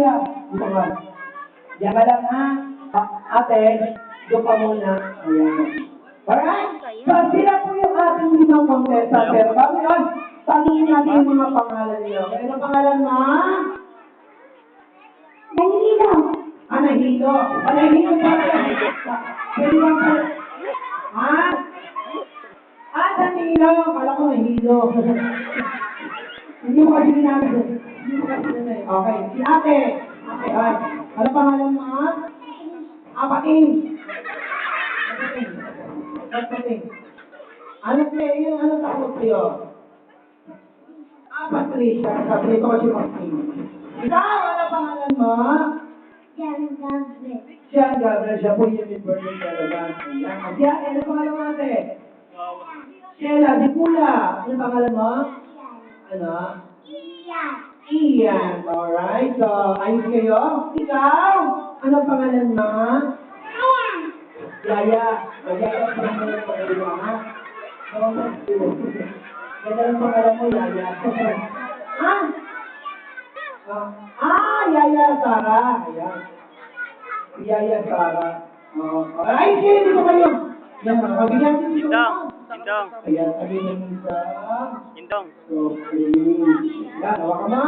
kuya. Dito ka. Diyan ka lang ha. Ate, doon ka muna. Ayan. Alright? So, sila po yung ating limang contestant. Pero bago yun, tanungin natin yung mga pangalan niyo. Kaya ang pangalan mo? Nahihilo. Nahilo. Nahilo pa rin. Pwede bang pa? Ha? Nahilo. Kala ko nahilo. Hindi mo kasi namin. Okay. Si ate. Ate, ay. Ano pangalan mo? Pating. Pating. Ano sa'yo? Ano tawag sa'yo? Patricia. Sabi ko kasi Pating. Ikaw, ano pangalan mo? Jan Gabriel. Siya, Gabriel, siya po yung birthday talaga. Siya, ano pangalan mo ate? Sheila, di Pula. Ano pangalan mo? Ano? Ian. Ian. Alright, so, ayos kayo? Ikaw, ano pangalan mo? Ian. Yaya. Yaya, pangalan mo ito, ha? Ganda ng pangalan mo, Yaya. Yaya Sara. Ayan. Yaya Sara. Ay, sige, dito kayo. Yan, mabigyan din dito. Indong. Ayan, sabihin ng isa. Indong. So, please. Yan, hawa ka ma.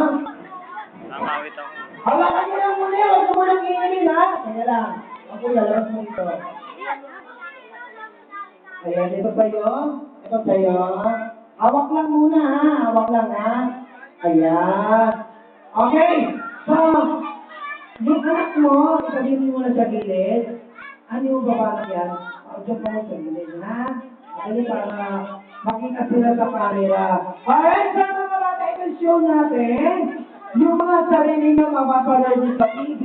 Nakawit ako. Hawakan niyo lang muna. Huwag mo munang iingin, ha? Kaya lang. Ako, lalabas mo ito. Ayan, ito sa'yo. Ito sa'yo. Hawak lang muna, ha? Hawak lang, ha? Ayan. Okay. So, yung anak mo, sabihin mo muna sa gilid. Ano yung babanak yan? Diyan pa mo sa gilid, ha? Okay, para makita sila sa camera. Alright, sa mga bata, i-show natin yung mga sarili na mapapanood sa TV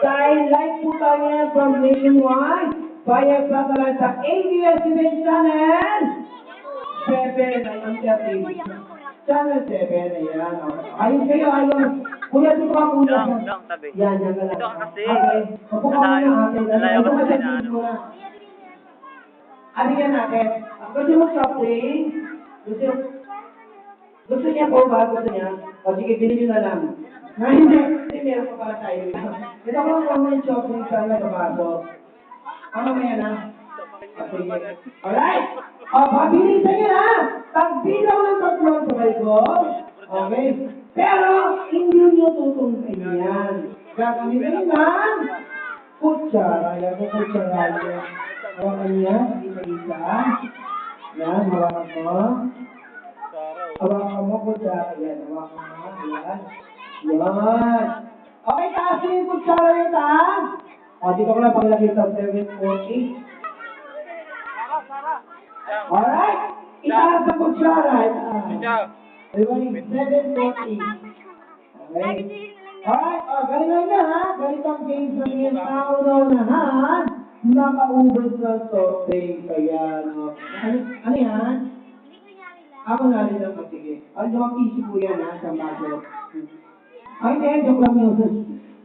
dahil live po tayo from nationwide via satellite sa ABS-CBN Channel 7 ay ang TV. Channel 7, ayan. Ayun kayo, ayun. Kuya, dito ka kuya. Dong, tabi. Yan, yan ka lang. Dito ka kasi. Okay. Upo ka muna natin. Nalayo Upo kasi ka na dito muna. Aligan natin. Gusto mo soft drink? Gusto niya po ba? Gusto niya? O sige, bilhin na lang. Hindi, meron pa pala tayo. Ito ko lang may soft drink sana sa baso. Ano kaya na? Sige. Alright? O, pabilisan niyo na! Pagbilang ng tatlo sa ko. Okay? Pero, hindi niyo tutungin yan. Gagamitin ng kutsara. Yan ang kutsara niya. Hawakan niya, isa-isa. Yan, hawakan mo. Hawakan mo, kutsara. Yan, hawakan mo. Yan. Yan. Okay, taas yung kutsara yung taas. O, dito ko lang paglagay sa 740. Alright? Itaas sa kutsara. Everybody, 740. Okay? Alright, galing na ha. Galing ang game sa mga tao na unahan. Nakaubos na soft drink. Kaya, no. Ano yan? Ako na rin ang sige. Ano ang isip ko yan ha, sa baso. Ay, hindi, joke lang yun.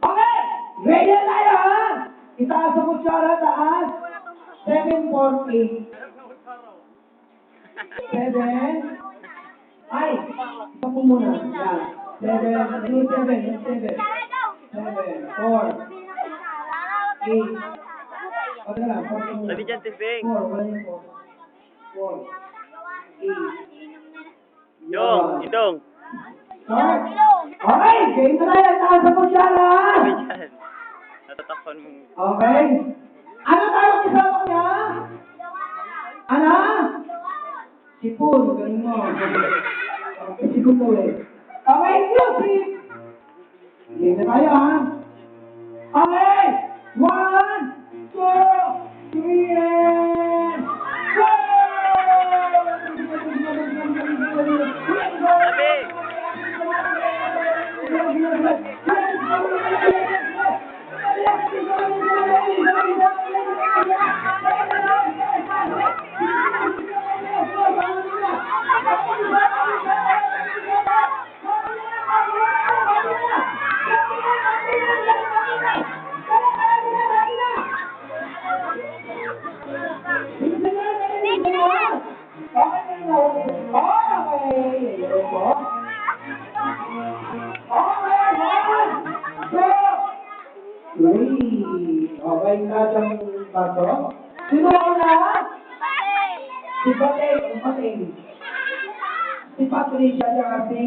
Okay! Ready na tayo ha? Itaas sa kutsara, taas. 740. 7. Ay, tapo muna. Yan. 7. Yung 7. 7. 7. 4. 8. Okay lang. 4. Sabi dyan, Tibing. 4. Wala yung 4. 4. 8. Indong. Start. Okay, game na tayo. Taas sa kutsara. Sabi dyan. Natatakpan mo. Okay. Ano tayo kasama niya? Ano? Sipon. Galing mo. Sipon daw eh. Okay, music. Game na tayo ha. Okay. 1, 2, 3, and go! Sabi! Uy, okay na siyang baso. Sino ako na? Si Pating. Si Patricia siya kasi.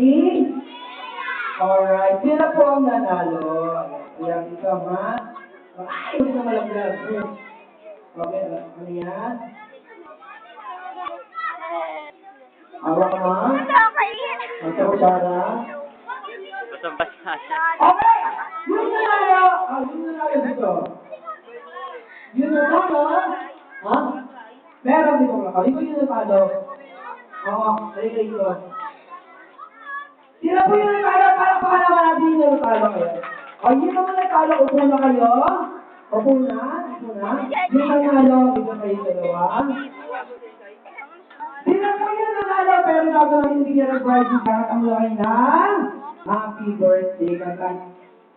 Alright, sino po ang nanalo? Ayan, ikaw ha? Ay, hindi na malaglag. Okay, ano yan? Awak mo? Ito ko, Sarah. Basta-basta siya. Okay! Yung nanalo! Yung nanalo dito. Yung nanalo? Ha? Meron dito ko. Ikaw yung nanalo. Oo, halika dito. Sino po yung nanalo? Para naman natin yung nanalo kayo. O, yun naman nanalo. Upo na kayo. Upo na. Yung nanalo, dito kayo dalawa. Sino po yung nanalo? Pero gagawin yung bigyan ng prize yung kakatang laki na happy birthday. Katan.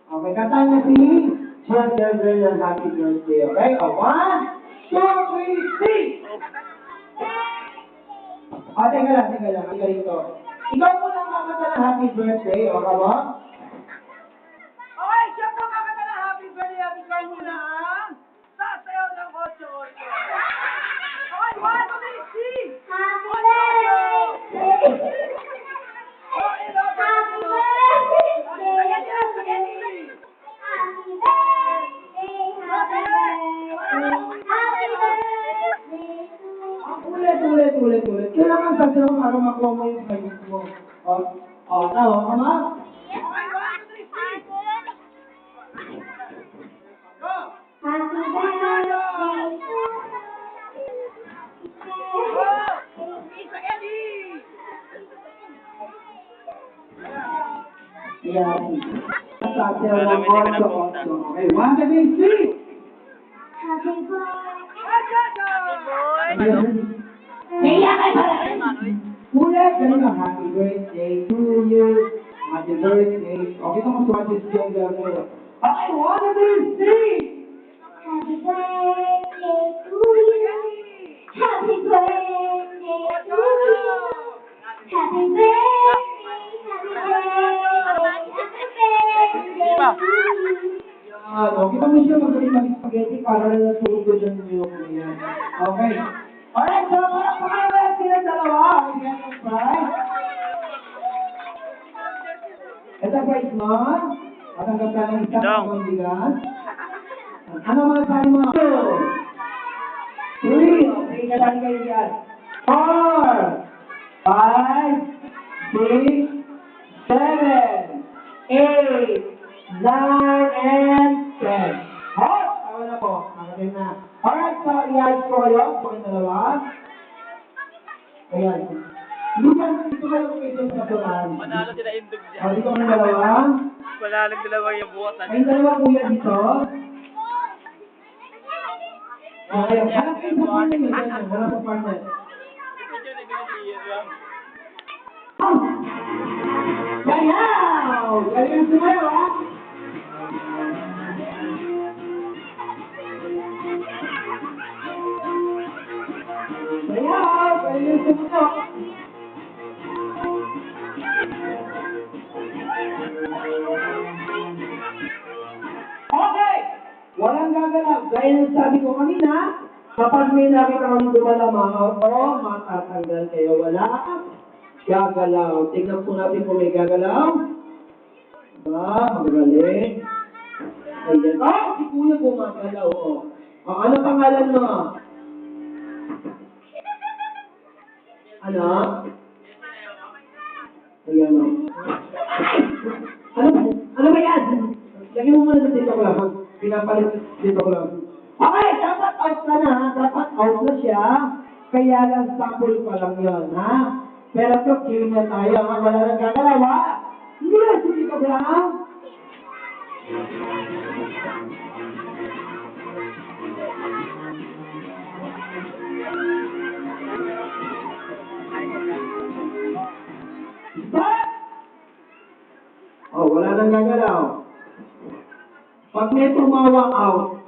Okay, katan na si John Gabriel ng happy birthday. Okay? O, 1, 2, 3, 4! O, teka lang. Ika rito. Ikaw po lang kakata ng happy birthday. O, kamo? Okay, siya po kakanta ng happy birthday at ikaw muna ang sasayaw ng 8-8. Okay, 1, 2, 3, Happy birthday! Okay, love Happy you. birthday! Ayan yan, spaghetti. Happy birthday! Happy birthday! Happy birthday to you! Ulit. Kailangan sasayaw para makuha mo yung prize mo. O, tao, kama? Okay, 1, 2, 3, go. Happy birthday to you! Go. Spaghetti. Yan. Sasayaw Alam, ng hindi ko 8-8. Dạ. Okay, 1, 2, 3. Happy birthday! Ulit, ganun lang. Happy birthday to you. Happy birthday. Okay, ito mas watches yung gagawin. Okay, 1, 2, 3. Happy birthday to you! Happy birthday to you! Happy birthday! Happy birthday to you! Yan, okay pa mo siya magaling mag-spaghetti para na natulog ko dyan yung yan. Okay. Alright, so para pakailan sila dalawa. Okay, yung prize. Ito prize mo. Matanggap ka ng isang Dong. pambigas. Ano mga sabi mo? 2, 3. Okay, kalali kayo yan. 4, 5, 6, 7, 8, 9, and 10. Hop! Tama na po. Nakatin na. Alright, so i-ayos ko kayo. Pagin dalawa. Ayan. Lugan, dito kayo kayo sa natural. Manalo sila indog O, dyan. dito kami dalawa. Manalo dalawa yung bukas na. Kayong dalawa kuya dito. Okay, hanap kayo sa partner nyo. Ganyan, hanap sa partner. Sayaw! Galing sumayaw, ha? Sayaw! Galing sumayaw. Okay! Walang gagalaw. Gaya ng sabi ko kanina, kapag may nakita kang dumalamaw o matatanggal kayo, wala gagalaw. Tingnan po natin kung may gagalaw. Magaling. Ayan. Si Kuya gumagalaw. Ano pangalan mo? Ano? Ayan o. Ano ba yan? Lagyan mo muna dito ko lang. Pinapalit dito ko lang. Okay, dapat out ka na. Dapat out na siya. Kaya lang sample pa lang yun, ha? Pero ito, game na tayo, ha? Wala nang gagalaw, ha? Yes, hindi ka ba? Stop! Oh, wala nang gagalaw. Pag may tumawa out,